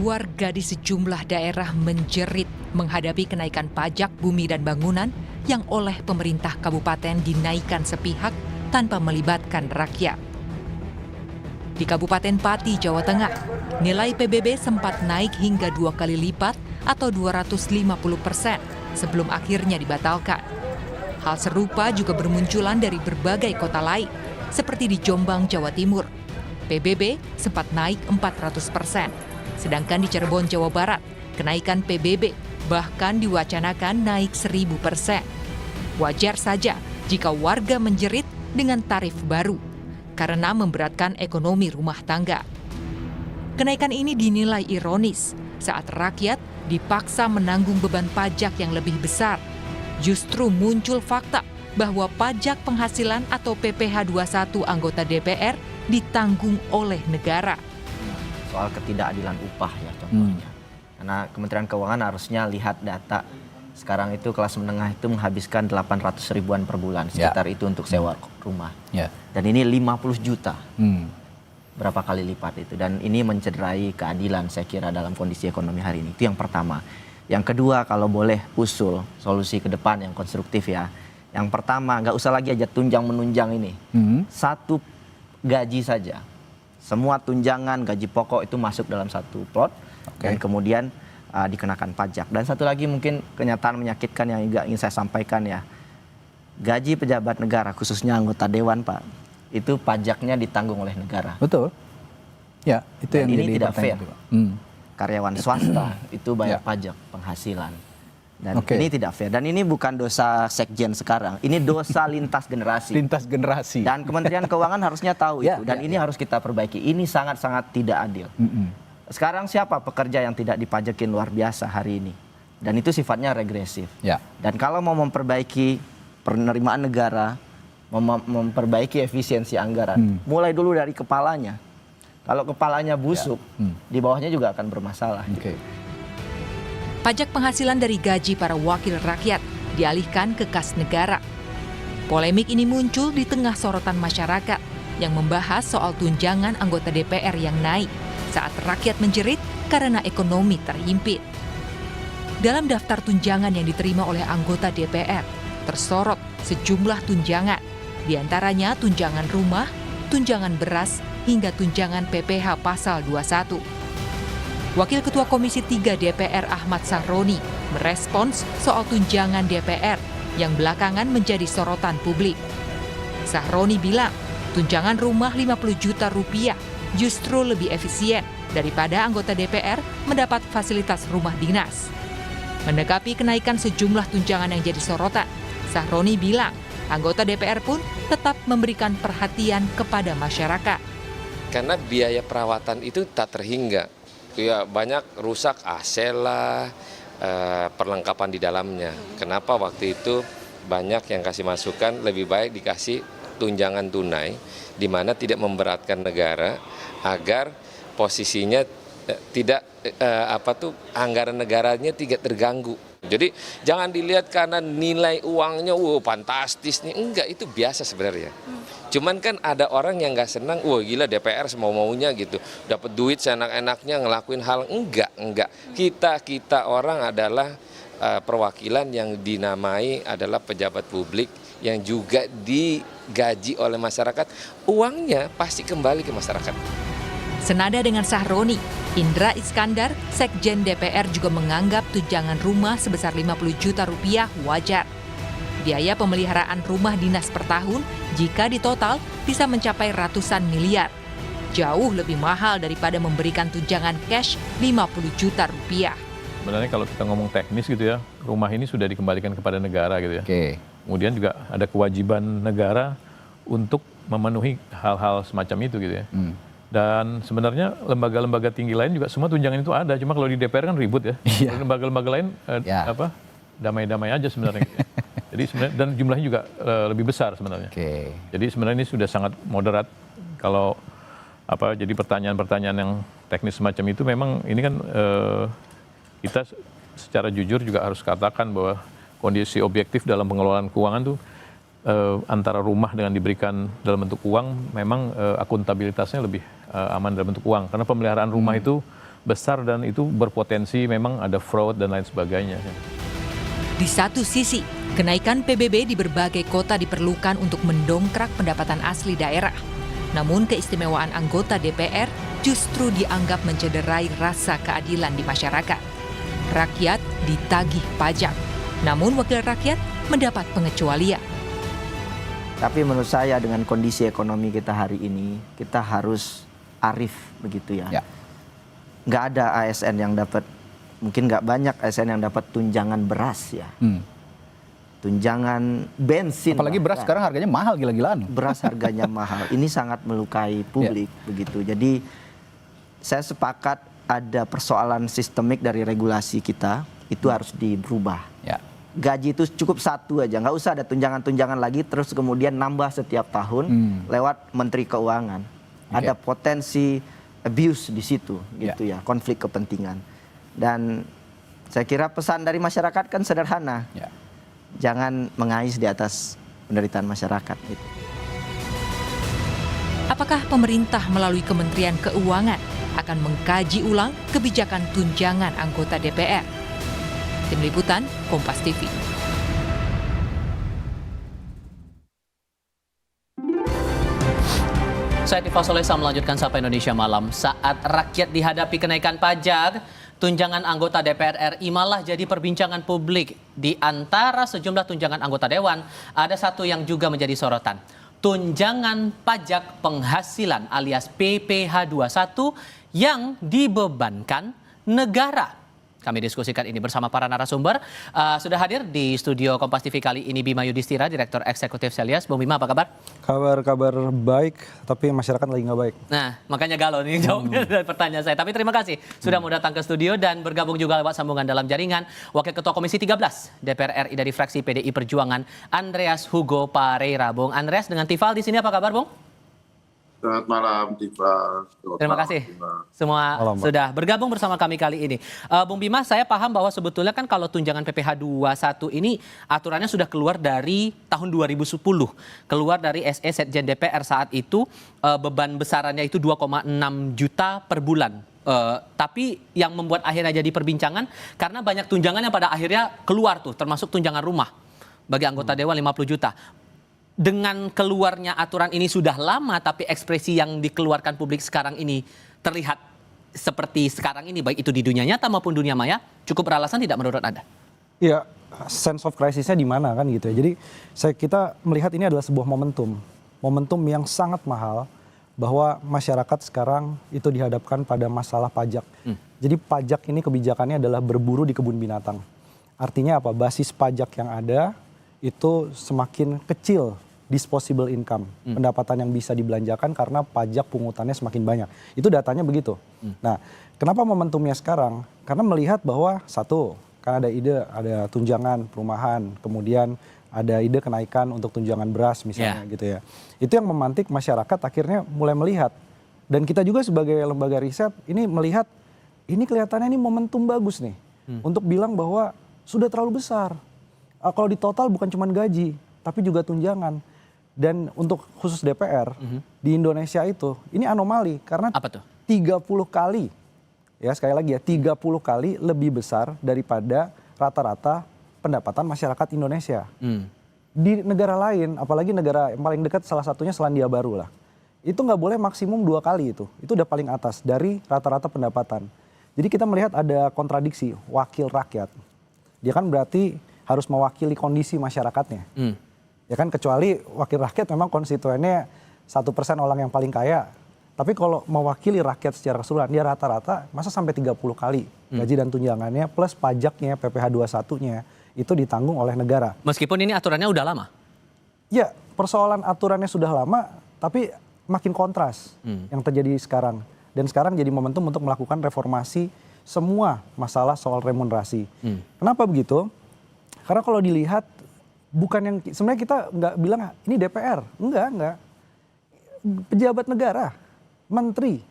Warga di sejumlah daerah menjerit menghadapi kenaikan pajak bumi dan bangunan yang oleh pemerintah kabupaten dinaikkan sepihak tanpa melibatkan rakyat. Di Kabupaten Pati, Jawa Tengah, nilai PBB sempat naik hingga 2 kali lipat atau 250% sebelum akhirnya dibatalkan. Hal serupa juga bermunculan dari berbagai kota lain, seperti di Jombang, Jawa Timur. PBB sempat naik 400%, sedangkan di Cirebon, Jawa Barat, kenaikan PBB bahkan diwacanakan naik 1000%. Wajar saja jika warga menjerit dengan tarif baru, karena memberatkan ekonomi rumah tangga. Kenaikan ini dinilai ironis saat rakyat dipaksa menanggung beban pajak yang lebih besar. Justru muncul fakta bahwa pajak penghasilan atau PPh 21 anggota DPR ditanggung oleh negara. Soal ketidakadilan upah ya contohnya. Karena Kementerian Keuangan harusnya lihat data. Sekarang itu kelas menengah itu menghabiskan 800 ribuan per bulan, sekitar itu untuk sewa rumah. Dan ini 50 juta. Berapa kali lipat itu. Dan ini mencederai keadilan saya kira dalam kondisi ekonomi hari ini. Itu yang pertama. Yang kedua, kalau boleh usul solusi ke depan yang konstruktif ya. Yang pertama, nggak usah lagi aja tunjang-menunjang ini. Satu gaji saja. Semua tunjangan gaji pokok itu masuk dalam satu plot. Dan kemudian dikenakan pajak. Dan satu lagi mungkin kenyataan menyakitkan yang juga ingin saya sampaikan ya. Gaji pejabat negara, khususnya anggota dewan Pak, itu pajaknya ditanggung oleh negara. Betul. Ya, itu dan yang ini tidak fair. Karyawan swasta itu bayar pajak penghasilan. Dan ini tidak fair. Dan ini bukan dosa sekjen sekarang. Ini dosa lintas generasi. Lintas generasi. Dan Kementerian Keuangan harusnya tahu itu. Dan ini harus kita perbaiki. Ini sangat-sangat tidak adil. Sekarang siapa pekerja yang tidak dipajakin luar biasa hari ini? Dan itu sifatnya regresif. Dan kalau mau memperbaiki penerimaan negara, memperbaiki efisiensi anggaran, mulai dulu dari kepalanya. Kalau kepalanya busuk, di bawahnya juga akan bermasalah. Pajak penghasilan dari gaji para wakil rakyat dialihkan ke kas negara. Polemik ini muncul di tengah sorotan masyarakat yang membahas soal tunjangan anggota DPR yang naik saat rakyat menjerit karena ekonomi terhimpit. Dalam daftar tunjangan yang diterima oleh anggota DPR, tersorot sejumlah tunjangan, di antaranya tunjangan rumah, tunjangan beras, hingga tunjangan PPh pasal 21. Wakil Ketua Komisi 3 DPR Ahmad Sahroni merespons soal tunjangan DPR yang belakangan menjadi sorotan publik. Sahroni bilang, tunjangan rumah 50 juta rupiah justru lebih efisien daripada anggota DPR mendapat fasilitas rumah dinas. Menanggapi kenaikan sejumlah tunjangan yang jadi sorotan, Sahroni bilang anggota DPR pun tetap memberikan perhatian kepada masyarakat. Karena biaya perawatan itu tak terhingga. Ya, banyak rusak AC lah, perlengkapan di dalamnya. Kenapa waktu itu banyak yang kasih masukan lebih baik dikasih tunjangan tunai, di mana tidak memberatkan negara agar posisinya tidak anggaran negaranya tidak terganggu. Jadi jangan dilihat karena nilai uangnya fantastis nih, enggak, itu biasa sebenarnya. Cuman kan ada orang yang nggak senang, gila DPR semau-maunya gitu, dapat duit seenak-enaknya ngelakuin hal, enggak. Kita orang adalah perwakilan yang dinamai adalah pejabat publik yang juga digaji oleh masyarakat, uangnya pasti kembali ke masyarakat. Senada dengan Sahroni, Indra Iskandar, Sekjen DPR juga menganggap tunjangan rumah sebesar 50 juta rupiah wajar. Biaya pemeliharaan rumah dinas per tahun jika ditotal bisa mencapai ratusan miliar. Jauh lebih mahal daripada memberikan tunjangan cash 50 juta rupiah. Sebenarnya kalau kita ngomong teknis gitu ya, rumah ini sudah dikembalikan kepada negara gitu ya. Kemudian juga ada kewajiban negara untuk memenuhi hal-hal semacam itu gitu ya. Dan sebenarnya lembaga-lembaga tinggi lain juga semua tunjangan itu ada. Cuma kalau di DPR kan ribut ya. Lembaga-lembaga lain damai-damai aja sebenarnya. Jadi sebenarnya dan jumlahnya juga lebih besar sebenarnya. Jadi sebenarnya ini sudah sangat moderat. Kalau jadi pertanyaan-pertanyaan yang teknis semacam itu memang ini kan kita secara jujur juga harus katakan bahwa kondisi objektif dalam pengelolaan keuangan tuh antara rumah dengan diberikan dalam bentuk uang memang akuntabilitasnya lebih aman dalam bentuk uang, karena pemeliharaan rumah itu besar dan itu berpotensi memang ada fraud dan lain sebagainya. Di satu sisi, kenaikan PBB di berbagai kota diperlukan untuk mendongkrak pendapatan asli daerah. Namun keistimewaan anggota DPR justru dianggap mencederai rasa keadilan di masyarakat. Rakyat ditagih pajak, namun wakil rakyat mendapat pengecualian. Tapi menurut saya dengan kondisi ekonomi kita hari ini, kita harus arif begitu ya. Nggak ada ASN yang dapat, mungkin nggak banyak ASN yang dapat tunjangan beras ya. Tunjangan bensin. Apalagi beras sekarang harganya mahal gila-gilaan. Beras harganya mahal. Ini sangat melukai publik begitu. Jadi saya sepakat ada persoalan sistemik dari regulasi kita, itu harus dirubah. Gaji itu cukup satu aja, nggak usah ada tunjangan-tunjangan lagi terus kemudian nambah setiap tahun lewat Menteri Keuangan. Ada potensi abuse di situ gitu ya, konflik kepentingan. Dan saya kira pesan dari masyarakat kan sederhana. Jangan mengais di atas penderitaan masyarakat gitu. Apakah pemerintah melalui Kementerian Keuangan akan mengkaji ulang kebijakan tunjangan anggota DPR? Tim Liputan, Kompas TV. Saya Tifa Solesa melanjutkan Sapa Indonesia Malam. Saat rakyat dihadapi kenaikan pajak, tunjangan anggota DPR RI malah jadi perbincangan publik. Di antara sejumlah tunjangan anggota Dewan, ada satu yang juga menjadi sorotan. Tunjangan pajak penghasilan alias PPh 21 yang dibebankan negara. Kami diskusikan ini bersama para narasumber. Sudah hadir di studio Kompas TV kali ini Bima Yudhistira, Direktur Eksekutif Selyas. Bung Bima, apa kabar? Kabar baik, tapi masyarakat lagi nggak baik. Nah, makanya galau nih jawabnya dari pertanyaan saya. Tapi terima kasih sudah mau datang ke studio dan bergabung juga lewat sambungan dalam jaringan Wakil Ketua Komisi 13 DPR RI dari fraksi PDI Perjuangan, Andreas Hugo Pareira. Bung Andreas dengan Tifal di sini, apa kabar, Bung? Selamat malam, Tifa. Terima kasih semua sudah bergabung bersama kami kali ini. Bung Bima, saya paham bahwa sebetulnya kan kalau tunjangan PPh 21 ini aturannya sudah keluar dari tahun 2010. Keluar dari SE Setjen DPR saat itu, beban besarannya itu 2,6 juta per bulan. Tapi yang membuat akhirnya jadi perbincangan karena banyak tunjangan yang pada akhirnya keluar tuh, termasuk tunjangan rumah bagi anggota Dewan 50 juta. Dengan keluarnya aturan ini sudah lama, tapi ekspresi yang dikeluarkan publik sekarang ini terlihat seperti sekarang ini, baik itu di dunia nyata maupun dunia maya, cukup beralasan tidak menurut Anda? Iya, sense of crisisnya di mana kan gitu ya. Jadi kita melihat ini adalah sebuah momentum yang sangat mahal bahwa masyarakat sekarang itu dihadapkan pada masalah pajak. Jadi pajak ini kebijakannya adalah berburu di kebun binatang. Artinya apa? Basis pajak yang ada itu semakin kecil disposable income, pendapatan yang bisa dibelanjakan karena pajak pungutannya semakin banyak. Itu datanya begitu. Nah, kenapa momentumnya sekarang? Karena melihat bahwa satu, kan ada ide, ada tunjangan perumahan, kemudian ada ide kenaikan untuk tunjangan beras misalnya gitu ya. Itu yang memantik masyarakat akhirnya mulai melihat. Dan kita juga sebagai lembaga riset ini melihat, ini kelihatannya ini momentum bagus nih. Untuk bilang bahwa sudah terlalu besar. Kalau di total bukan cuma gaji, tapi juga tunjangan. Dan untuk khusus DPR, di Indonesia itu, ini anomali. Karena apa tuh? 30 kali, ya sekali lagi ya, 30 kali lebih besar daripada rata-rata pendapatan masyarakat Indonesia. Di negara lain, apalagi negara yang paling dekat salah satunya Selandia Baru lah. Itu nggak boleh maksimum 2 kali itu. Itu udah paling atas dari rata-rata pendapatan. Jadi kita melihat ada kontradiksi, wakil rakyat. Dia kan berarti harus mewakili kondisi masyarakatnya. Ya kan, kecuali wakil rakyat memang konstituennya 1% orang yang paling kaya. Tapi kalau mewakili rakyat secara keseluruhan, dia rata-rata masa sampai 30 kali gaji dan tunjangannya plus pajaknya, PPh 21-nya itu ditanggung oleh negara. Meskipun ini aturannya udah lama? Ya, persoalan aturannya sudah lama, tapi makin kontras yang terjadi sekarang. Dan sekarang jadi momentum untuk melakukan reformasi semua masalah soal remunerasi. Kenapa begitu? Karena kalau dilihat bukan yang sebenarnya kita nggak bilang ini DPR, enggak. Pejabat negara, menteri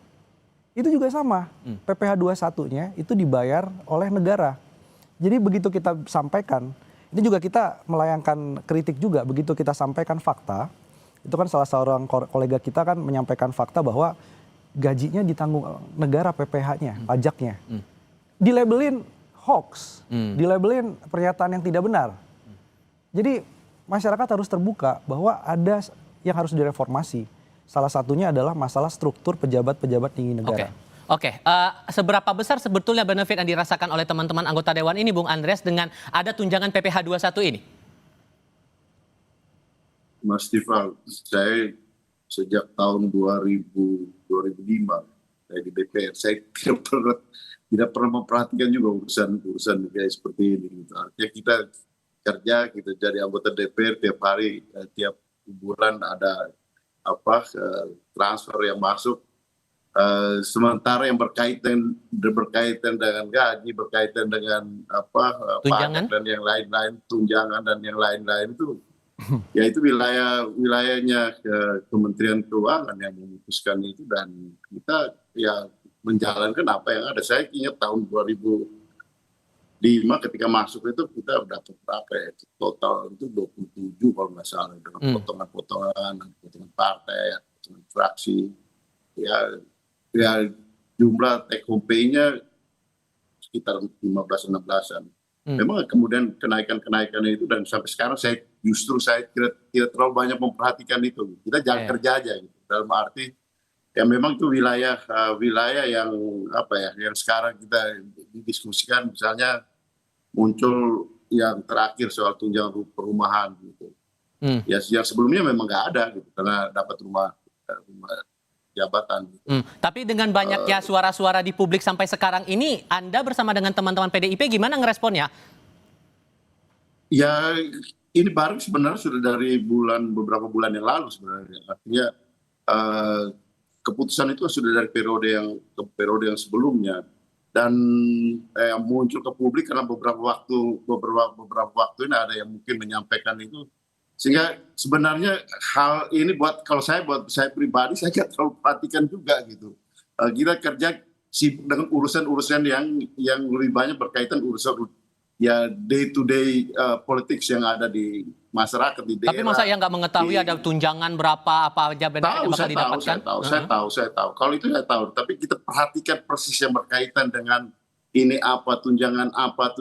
itu juga sama. PPh 21-nya itu dibayar oleh negara. Jadi begitu kita sampaikan, ini juga kita melayangkan kritik juga begitu kita sampaikan fakta. Itu kan salah seorang kolega kita kan menyampaikan fakta bahwa gajinya ditanggung negara PPh-nya, pajaknya. Dilabelin hoax, dilabelin pernyataan yang tidak benar. Jadi masyarakat harus terbuka bahwa ada yang harus direformasi. Salah satunya adalah masalah struktur pejabat-pejabat tinggi negara. Oke. Seberapa besar sebetulnya benefit yang dirasakan oleh teman-teman anggota Dewan ini, Bung Andreas, dengan ada tunjangan PPh 21 ini? Mas Tifal, saya sejak tahun 2005 saya di DPR, saya tidak pernah memperhatikan juga urusan kayak seperti ini. Gitu. Artinya kita kerja, kita jadi anggota DPR tiap hari, tiap bulan ada transfer yang masuk. Sementara yang berkaitan dengan gaji, berkaitan dengan tunjangan dan yang lain-lain, tunjangan dan yang lain-lain itu ya itu wilayahnya Kementerian Keuangan yang memutuskan itu, dan kita ya menjalankan apa yang ada. Saya ingat tahun 2005 ketika masuk itu kita dapat berapa ya, total itu 27 kalau nggak salah, dengan potongan-potongan partai, potongan fraksi, ya jumlah take home pay-nya sekitar 15-16an. Memang kemudian kenaikan itu, dan sampai sekarang saya tidak terlalu banyak memperhatikan itu. Kita jangan kerja aja gitu. Dalam arti ya memang itu wilayah yang yang sekarang kita didiskusikan, misalnya muncul yang terakhir soal tunjangan perumahan gitu. Ya yang sebelumnya memang nggak ada gitu, karena dapat rumah jabatan. Gitu. Tapi dengan banyaknya suara-suara di publik sampai sekarang ini, Anda bersama dengan teman-teman PDIP gimana ngeresponnya? Ya ini baru sebenarnya sudah dari beberapa bulan yang lalu sebenarnya. Artinya keputusan itu sudah dari periode yang sebelumnya, dan muncul ke publik karena beberapa waktu ini ada yang mungkin menyampaikan itu. Sehingga sebenarnya hal ini buat saya pribadi, saya nggak terlalu perhatikan juga gitu. Kita kerja sibuk dengan urusan-urusan yang lebih banyak berkaitan urusan ya day to day politics yang ada di masyarakat, di daerah. Tapi masa yang nggak mengetahui ada tunjangan berapa, apa aja benefit yang bakal didapatkan? Saya tahu. Kalau itu saya tahu. Tapi kita perhatikan persis yang berkaitan dengan ini tunjangan apa,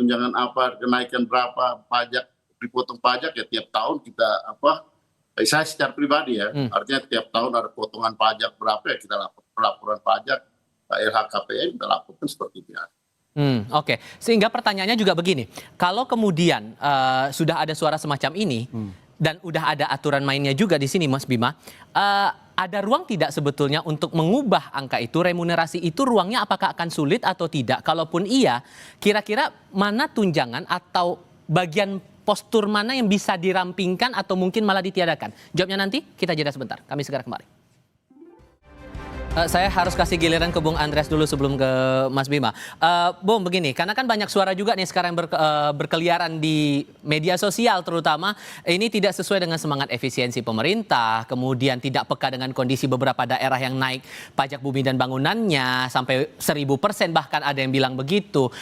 kenaikan berapa, pajak, dipotong pajak ya tiap tahun kita saya secara pribadi ya, artinya tiap tahun ada potongan pajak berapa ya kita laporan pajak LHKPN kita laporkan seperti itu. Oke. Sehingga pertanyaannya juga begini, kalau kemudian sudah ada suara semacam ini dan udah ada aturan mainnya juga di sini, Mas Bima, ada ruang tidak sebetulnya untuk mengubah angka itu, remunerasi itu, ruangnya apakah akan sulit atau tidak? Kalaupun iya, kira-kira mana tunjangan atau bagian postur mana yang bisa dirampingkan atau mungkin malah ditiadakan? Jawabnya nanti, kita jeda sebentar. Kami segera kembali. Saya harus kasih giliran ke Bung Andreas dulu sebelum ke Mas Bima. Bung, begini, karena kan banyak suara juga nih sekarang berkeliaran di media sosial terutama, ini tidak sesuai dengan semangat efisiensi pemerintah, kemudian tidak peka dengan kondisi beberapa daerah yang naik pajak bumi dan bangunannya sampai 1000%, bahkan ada yang bilang begitu.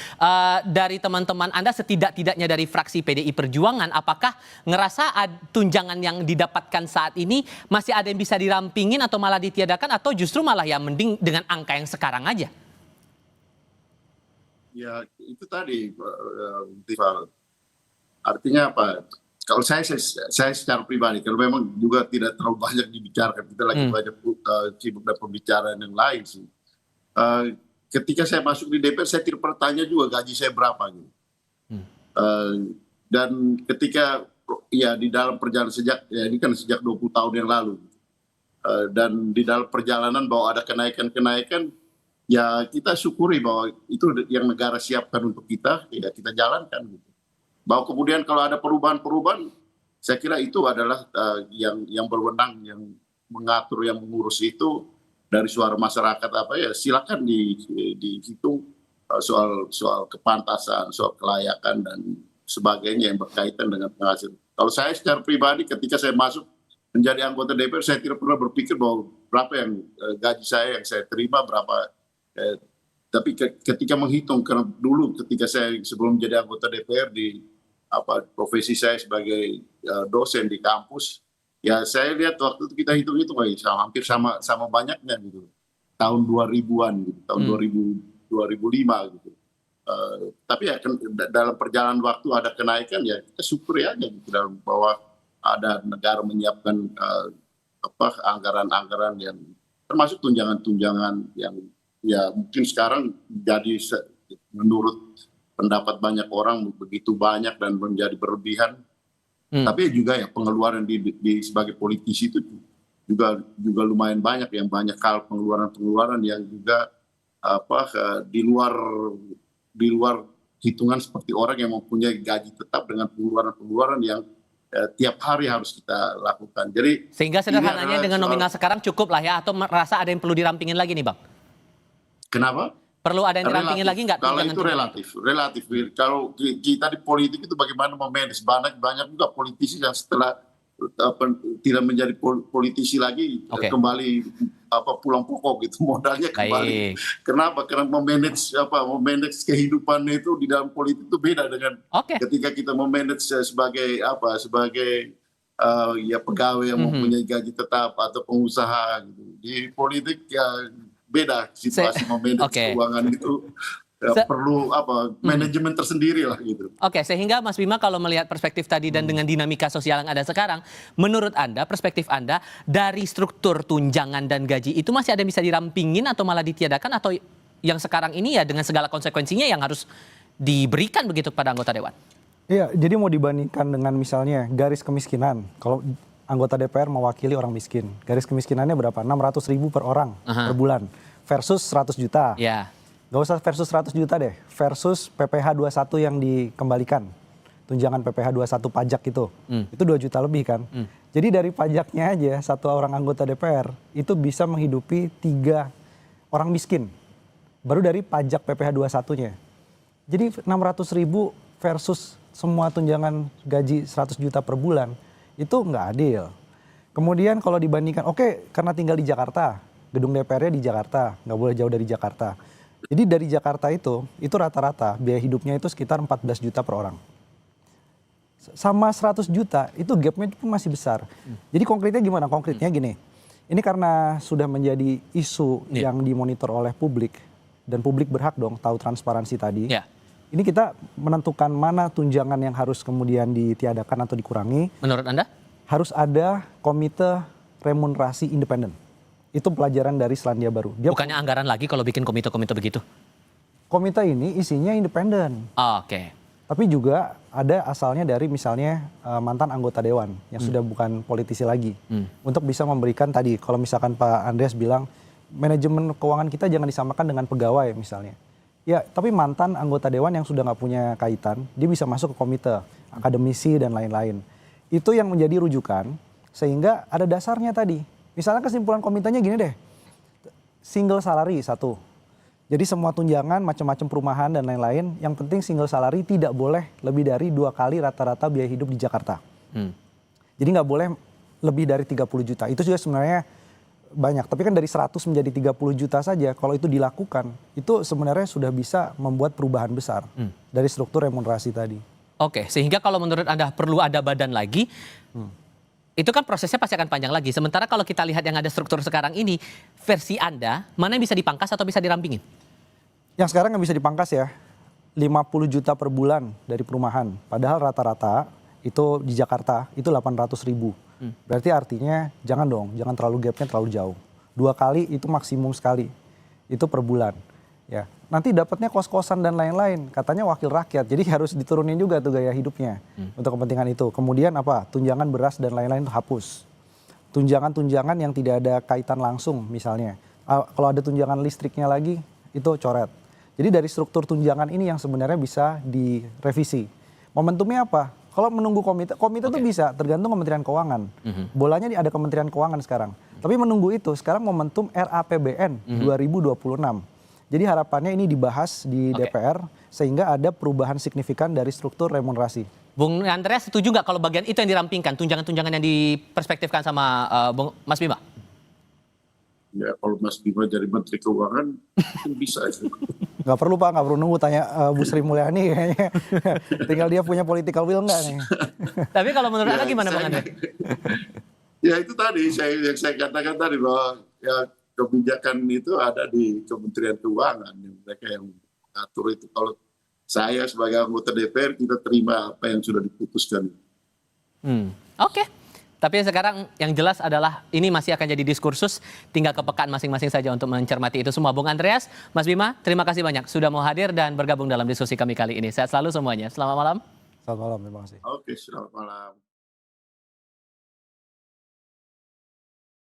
Dari teman-teman Anda, setidak-tidaknya dari fraksi PDI Perjuangan, apakah ngerasa tunjangan yang didapatkan saat ini masih ada yang bisa dirampingin atau malah ditiadakan, atau justru malah ya mending dengan angka yang sekarang aja? Ya itu tadi, artinya apa? Kalau saya secara pribadi, kalau memang juga tidak terlalu banyak dibicarakan, kita lagi banyak sibuk dengan pembicaraan yang lain sih. Ketika saya masuk di DPR, saya tidak pernah tanya juga gaji saya berapa gitu. Dan ketika ya di dalam perjalanan ini kan sejak 20 tahun yang lalu. Dan di dalam perjalanan bahwa ada kenaikan, ya kita syukuri bahwa itu yang negara siapkan untuk kita, ya kita jalankan gitu. Bahwa kemudian kalau ada perubahan-perubahan, saya kira itu adalah yang berwenang, yang mengatur, yang mengurus itu dari suara masyarakat silakan dihitung soal kepantasan, soal kelayakan dan sebagainya yang berkaitan dengan penghasilan. Kalau saya secara pribadi ketika saya masuk menjadi anggota DPR, saya tidak pernah berpikir bahwa berapa yang gaji saya yang saya terima berapa. Tapi ketika menghitung, karena dulu ketika saya sebelum menjadi anggota DPR di profesi saya sebagai dosen di kampus, ya saya lihat waktu itu kita hitung hampir sama banyaknya gitu. tahun 2000-an gitu, tahun 2005 gitu. Tapi ya dalam perjalanan waktu ada kenaikan, ya kita syukuri aja gitu, dalam bahwa ada negara menyiapkan anggaran-anggaran yang termasuk tunjangan-tunjangan yang ya mungkin sekarang jadi menurut pendapat banyak orang begitu banyak dan menjadi berlebihan. Tapi juga ya pengeluaran sebagai politisi itu juga lumayan banyak, yang banyak hal pengeluaran yang juga di luar hitungan seperti orang yang mempunyai gaji tetap dengan pengeluaran yang tiap hari harus kita lakukan. Jadi sehingga sederhananya dengan nominal sekarang cukup lah ya, atau merasa ada yang perlu dirampingin lagi nih Bang? Kenapa? Perlu ada yang dirampingin lagi nggak? Kalau itu relatif. Kalau kita di politik itu bagaimana memanage, banyak juga politisi yang setelah tidak menjadi politisi lagi kembali pulang pokok gitu, modalnya kembali. Kenapa? Karena memanage kehidupan itu di dalam politik itu beda dengan ketika kita memanage sebagai ya pegawai yang mempunyai gaji tetap atau pengusaha gitu. Di politik ya beda situasi memanage keuangan itu. Perlu manajemen tersendiri lah gitu. Sehingga Mas Bima kalau melihat perspektif tadi dan dengan dinamika sosial yang ada sekarang, menurut Anda, perspektif Anda dari struktur tunjangan dan gaji itu masih ada yang bisa dirampingin atau malah ditiadakan, atau yang sekarang ini ya dengan segala konsekuensinya yang harus diberikan begitu kepada anggota dewan? Iya, jadi mau dibandingkan dengan misalnya garis kemiskinan, kalau anggota DPR mewakili orang miskin, garis kemiskinannya berapa? 600.000 per orang per bulan versus 100 juta. Ya. Gak usah versus 100 juta deh, versus PPh 21 yang dikembalikan. Tunjangan PPh 21 pajak itu 2 juta lebih kan. Jadi dari pajaknya aja satu orang anggota DPR itu bisa menghidupi 3 orang miskin. Baru dari pajak PPh 21-nya. Jadi 600.000 versus semua tunjangan gaji 100 juta per bulan, itu nggak adil. Kemudian kalau dibandingkan, karena tinggal di Jakarta, gedung DPR-nya di Jakarta, nggak boleh jauh dari Jakarta. Jadi dari Jakarta itu rata-rata biaya hidupnya itu sekitar 14 juta per orang. Sama 100 juta itu gapnya itu masih besar. Jadi konkretnya gimana? Konkretnya gini, ini karena sudah menjadi isu yang dimonitor oleh publik, dan publik berhak dong tahu transparansi tadi. Ini kita menentukan mana tunjangan yang harus kemudian ditiadakan atau dikurangi. Menurut Anda? Harus ada komite remunerasi independen. Itu pelajaran dari Selandia Baru. Bukannya anggaran lagi kalau bikin komite-komite begitu? Komite ini isinya independen. Tapi juga ada asalnya dari misalnya mantan anggota dewan yang sudah bukan politisi lagi. Untuk bisa memberikan tadi, kalau misalkan Pak Andreas bilang, manajemen keuangan kita jangan disamakan dengan pegawai misalnya. Ya, tapi mantan anggota dewan yang sudah nggak punya kaitan, dia bisa masuk ke komite, akademisi dan lain-lain. Itu yang menjadi rujukan, sehingga ada dasarnya tadi. Misalnya kesimpulan komitenya gini deh, single salary 1. Jadi semua tunjangan, macam-macam perumahan dan lain-lain, yang penting single salary tidak boleh lebih dari 2 kali rata-rata biaya hidup di Jakarta. Jadi nggak boleh lebih dari 30 juta. Itu juga sebenarnya banyak, tapi kan dari 100 menjadi 30 juta saja, kalau itu dilakukan, itu sebenarnya sudah bisa membuat perubahan besar dari struktur remunerasi tadi. Sehingga kalau menurut Anda perlu ada badan lagi, itu kan prosesnya pasti akan panjang lagi. Sementara kalau kita lihat yang ada struktur sekarang ini, versi Anda, mana yang bisa dipangkas atau bisa dirampingin? Yang sekarang yang bisa dipangkas ya, 50 juta per bulan dari perumahan. Padahal rata-rata itu di Jakarta itu 800.000. Berarti artinya jangan terlalu gapnya terlalu jauh. 2 kali itu maksimum sekali, itu per bulan. Ya, nanti dapatnya kos-kosan dan lain-lain, katanya wakil rakyat, jadi harus diturunin juga tuh gaya hidupnya untuk kepentingan itu. Kemudian tunjangan beras dan lain-lain itu hapus. Tunjangan-tunjangan yang tidak ada kaitan langsung misalnya. Kalau ada tunjangan listriknya lagi, itu coret. Jadi dari struktur tunjangan ini yang sebenarnya bisa direvisi. Momentumnya apa? Kalau menunggu komite tuh bisa, tergantung Kementerian Keuangan. Bolanya ada Kementerian Keuangan sekarang. Tapi menunggu itu, sekarang momentum RAPBN 2026. Jadi harapannya ini dibahas di DPR sehingga ada perubahan signifikan dari struktur remunerasi. Bung Andreas setuju nggak kalau bagian itu yang dirampingkan, tunjangan-tunjangan yang diperspektifkan sama Mas Bima? Ya kalau Mas Bima jadi Menteri Keuangan itu bisa. Nggak perlu Pak, nggak perlu nunggu tanya Bu Sri Mulyani kayaknya. Tinggal dia punya political will nggak nih. Tapi kalau menurut Anda gimana Bang Andreas? Ya itu tadi yang saya katakan tadi bahwa ya kebijakan itu ada di Kementerian Keuangan, mereka yang atur itu. Kalau saya sebagai anggota DPR, kita terima apa yang sudah diputuskan. Oke. Tapi sekarang yang jelas adalah ini masih akan jadi diskursus, tinggal kepekaan masing-masing saja untuk mencermati itu semua. Bung Andreas, Mas Bima, terima kasih banyak sudah mau hadir dan bergabung dalam diskusi kami kali ini. Sehat selalu semuanya. Selamat malam. Selamat malam, terima kasih. Oke, selamat malam.